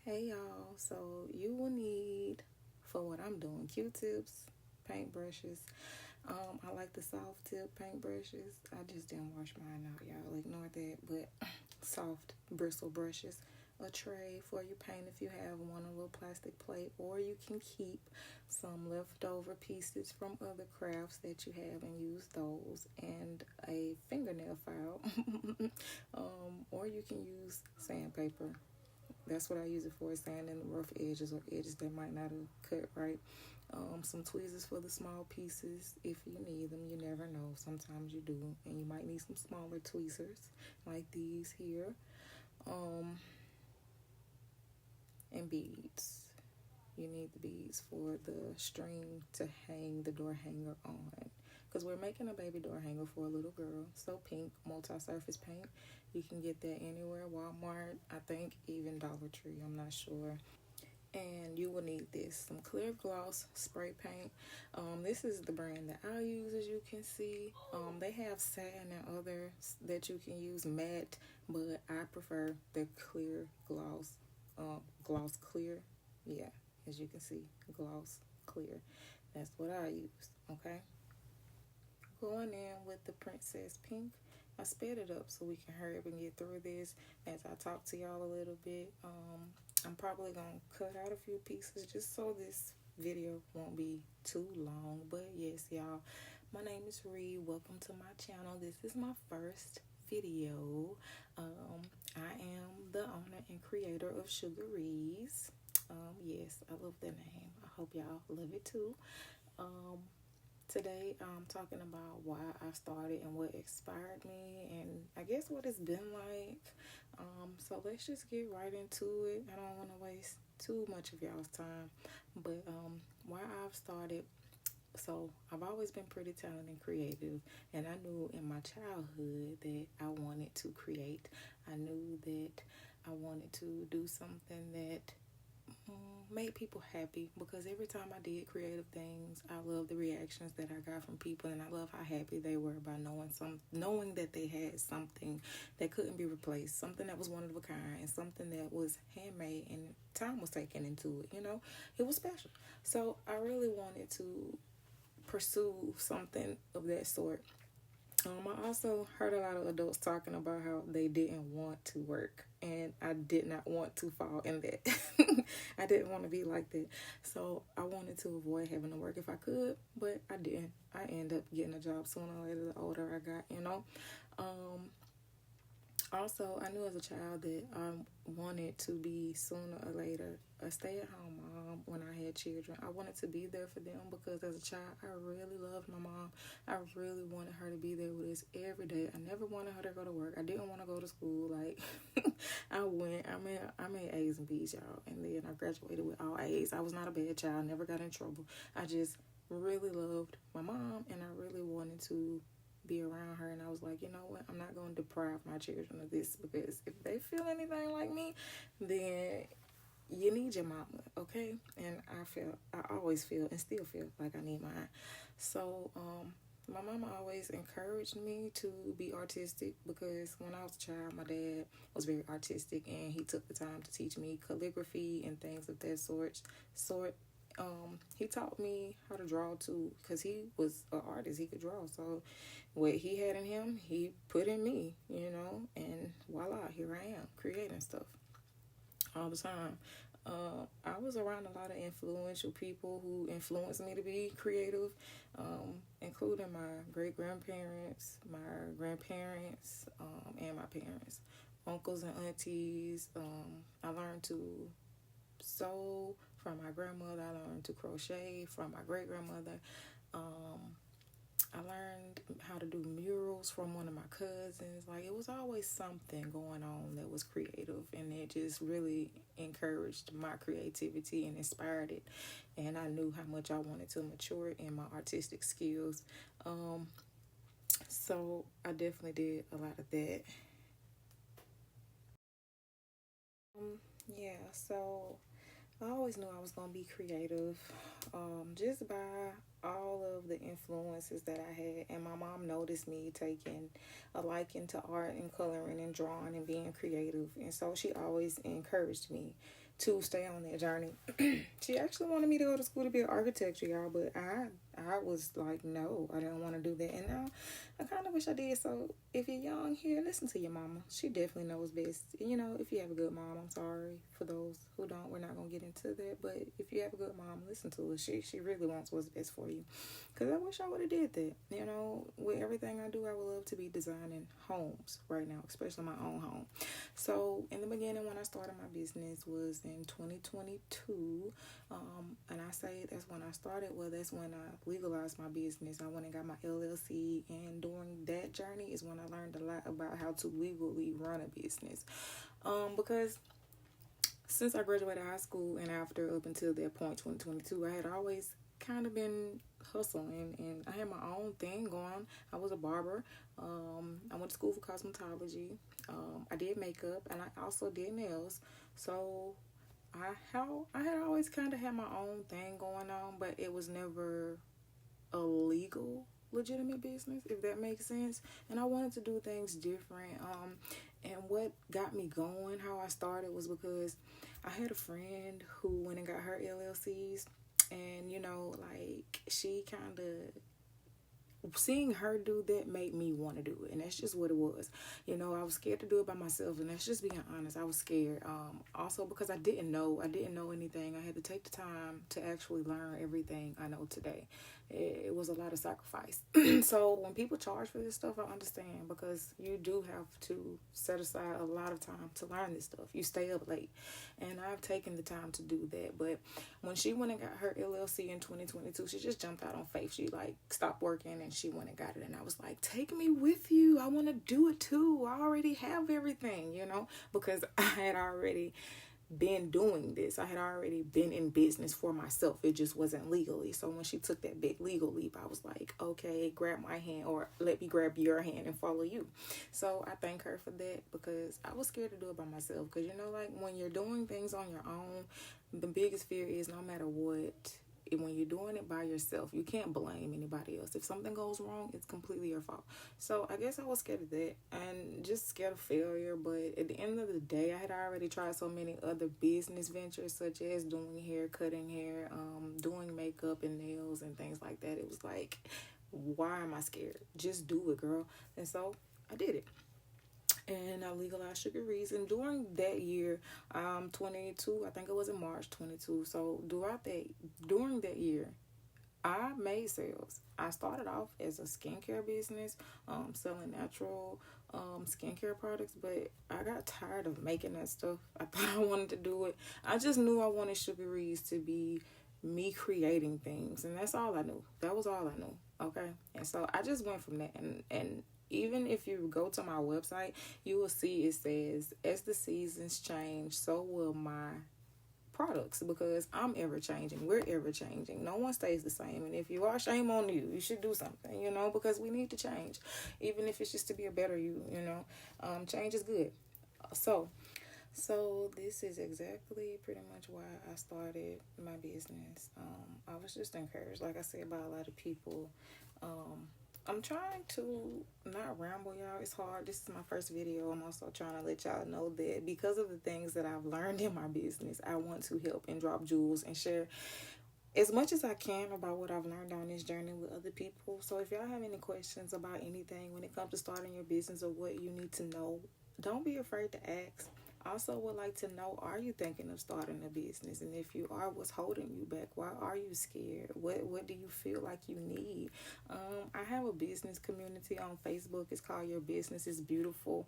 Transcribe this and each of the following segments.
Hey y'all, so you will need, for what I'm doing, Q-tips, paintbrushes. I like the soft tip paintbrushes. I just didn't wash mine out, y'all. Ignore that. But soft bristle brushes. A tray for your paint if you have one, a little plastic plate, or you can keep some leftover pieces from other crafts that you have and use those, and a fingernail file. Or you can use sandpaper. That's what I use it for, sanding the rough edges or edges that might not have cut right. Some tweezers for the small pieces if you need them. You never know. Sometimes you do, and you might need some smaller tweezers like these here. Um, and beads. You need the beads for the string to hang the door hanger on. Because we're making a baby door hanger for a little girl. So pink, multi-surface paint. You can get that anywhere. Walmart, I think even Dollar Tree. I'm not sure. And you will need this, some clear gloss spray paint. This is the brand that I use, as you can see. They have satin and others that you can use matte, but I prefer the clear gloss. Gloss clear, yeah, as you can see, gloss clear. That's what I use. Okay, going in with the Princess Pink. I sped it up so we can hurry up and get through this as I talk to y'all a little bit. I'm probably gonna cut out a few pieces just so this video won't be too long. But yes, y'all, my name is Reed. Welcome to my channel. This is my first video. I am the owner and creator of Sugarees. Yes, I love that name. I hope y'all love it too. Today I'm talking about why I started and what inspired me, and I guess what it's been like. So let's just get right into it. I don't want to waste too much of y'all's time, but why I've started. So I've always been pretty talented and creative, and I knew in my childhood that I wanted to create. I knew that I wanted to do something that made people happy, because every time I did creative things, I love the reactions that I got from people, and I love how happy they were by knowing that they had something that couldn't be replaced, something that was one of a kind, and something that was handmade and time was taken into it. It was special. So I really wanted to pursue something of that sort. I also heard a lot of adults talking about how they didn't want to work, and I did not want to fall in that. I didn't want to be like that. So I wanted to avoid having to work if I could, but I didn't. I ended up getting a job sooner or later the older I got. Also, I knew as a child that I wanted to be sooner or later a stay-at-home mom when I had children. I wanted to be there for them because as a child, I really loved my mom. I really wanted her to be there with us every day. I never wanted her to go to work. I didn't want to go to school. Like, I made A's and B's, y'all. And then I graduated with all A's. I was not a bad child. Never got in trouble. I just really loved my mom, and I really wanted to be around her. And I was like, you know what, I'm not going to deprive my children of this, because if they feel anything like me, then you need your mama, okay? And I always feel and still feel like I need mine. So my mama always encouraged me to be artistic, because when I was a child, my dad was very artistic, and he took the time to teach me calligraphy and things of that sort. He taught me how to draw too, because he was an artist. He could draw. So what he had in him, he put in me, and voila, here I am creating stuff all the time. I was around a lot of influential people who influenced me to be creative, including my great-grandparents, my grandparents, and my parents, uncles and aunties. I learned to sew from my grandmother. I learned to crochet from my great-grandmother. I learned how to do murals from one of my cousins. Like, it was always something going on that was creative, and it just really encouraged my creativity and inspired it. And I knew how much I wanted to mature in my artistic skills. So I definitely did a lot of that. Yeah, so I always knew I was going to be creative, just by all of the influences that I had. And my mom noticed me taking a liking to art and coloring and drawing and being creative. And so she always encouraged me to stay on that journey. She actually wanted me to go to school to be an architect, y'all, but I was like, no, I didn't want to do that. And now I kind of wish I did. So if you're young here, listen to your mama. She definitely knows best. You know, if you have a good mom, I'm sorry for those who don't. We're not gonna get into that. But if you have a good mom, listen to her. She really wants what's best for you. Cause I wish I would have did that. You know, with everything I do, I would love to be designing homes right now, especially my own home. So in the beginning, when I started my business was in 2022. And I say that's when I started. Well, that's when I legalized my business. I went and got my LLC, and during that journey is when I learned a lot about how to legally run a business. Because since I graduated high school and after up until that point, 2022, I had always kind of been hustling, and I had my own thing going. I was a barber. I went to school for cosmetology. I did makeup, and I also did nails. So I had always kind of had my own thing going on, but it was never a legal, legitimate business, if that makes sense. And I wanted to do things different. And what got me going, how I started, was because I had a friend who went and got her LLCs, and you know, like, she kind of, seeing her do that made me want to do it, and that's just what it was. You know, I was scared to do it by myself, and that's just being honest. I was scared. Also because I didn't know anything. I had to take the time to actually learn everything I know today. It was a lot of sacrifice. So when people charge for this stuff, I understand, because you do have to set aside a lot of time to learn this stuff. You stay up late, and I've taken the time to do that. But when she went and got her LLC in 2022, she just jumped out on faith. She like stopped working and she went and got it. And I was like, take me with you. I want to do it too. I already have everything, you know, because I had already been doing this. I had already been in business for myself. It just wasn't legally. So when she took that big legal leap, I was like, okay, grab my hand, or let me grab your hand and follow you. So I thank her for that, because I was scared to do it by myself. Because, you know, like, when you're doing things on your own, the biggest fear is, no matter what, when you're doing it by yourself, you can't blame anybody else. If something goes wrong, it's completely your fault. So I guess I was scared of that, and just scared of failure. But at the end of the day, I had already tried so many other business ventures, such as doing hair, cutting hair, doing makeup and nails and things like that. It was like, why am I scared? Just do it, girl. And so I did it. And I legalized sugaries. And during that year, 22, I think it was in March 22. So during that year, I made sales. I started off as a skincare business, selling natural skincare products, but I got tired of making that stuff. I thought I wanted to do it. I just knew I wanted sugaries to be me creating things, and that's all I knew. That was all I knew. Okay. And so I just went from that, and even if you go to my website, you will see it says, as the seasons change, so will my products, because I'm ever changing. We're ever changing. No one stays the same. And if you are, shame on you. You should do something, you know, because we need to change, even if it's just to be a better you, you know. Change is good. So this is exactly pretty much why I started my business. I was just encouraged, like I said, by a lot of people. I'm trying to not ramble, y'all. It's hard. This is my first video. I'm also trying to let y'all know that because of the things that I've learned in my business, I want to help and drop jewels and share as much as I can about what I've learned on this journey with other people. So if y'all have any questions about anything when it comes to starting your business, or what you need to know, don't be afraid to ask. Also would like to know, are you thinking of starting a business? And if you are, what's holding you back? Why are you scared? What do you feel like you need? I have a business community on Facebook. It's called Your Business is Beautiful.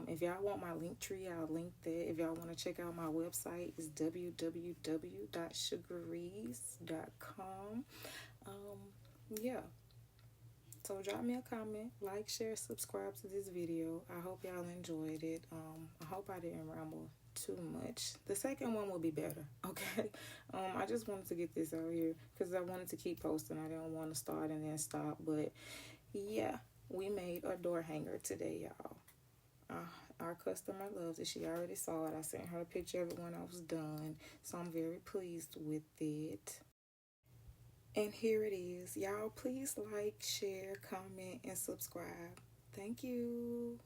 If y'all want my link tree, I'll link that. If y'all want to check out my website, it's www.sugaries.com. Yeah. So drop me a comment, like, share, subscribe to this video. I hope y'all enjoyed it. I hope I didn't ramble too much. The second one will be better, okay? I just wanted to get this out here because I wanted to keep posting. I didn't want to start and then stop. But yeah, we made a door hanger today, y'all. Our customer loves it. She already saw it. I sent her a picture of it when I was done. So I'm very pleased with it. And here it is. Y'all, please like, share, comment, and subscribe. Thank you.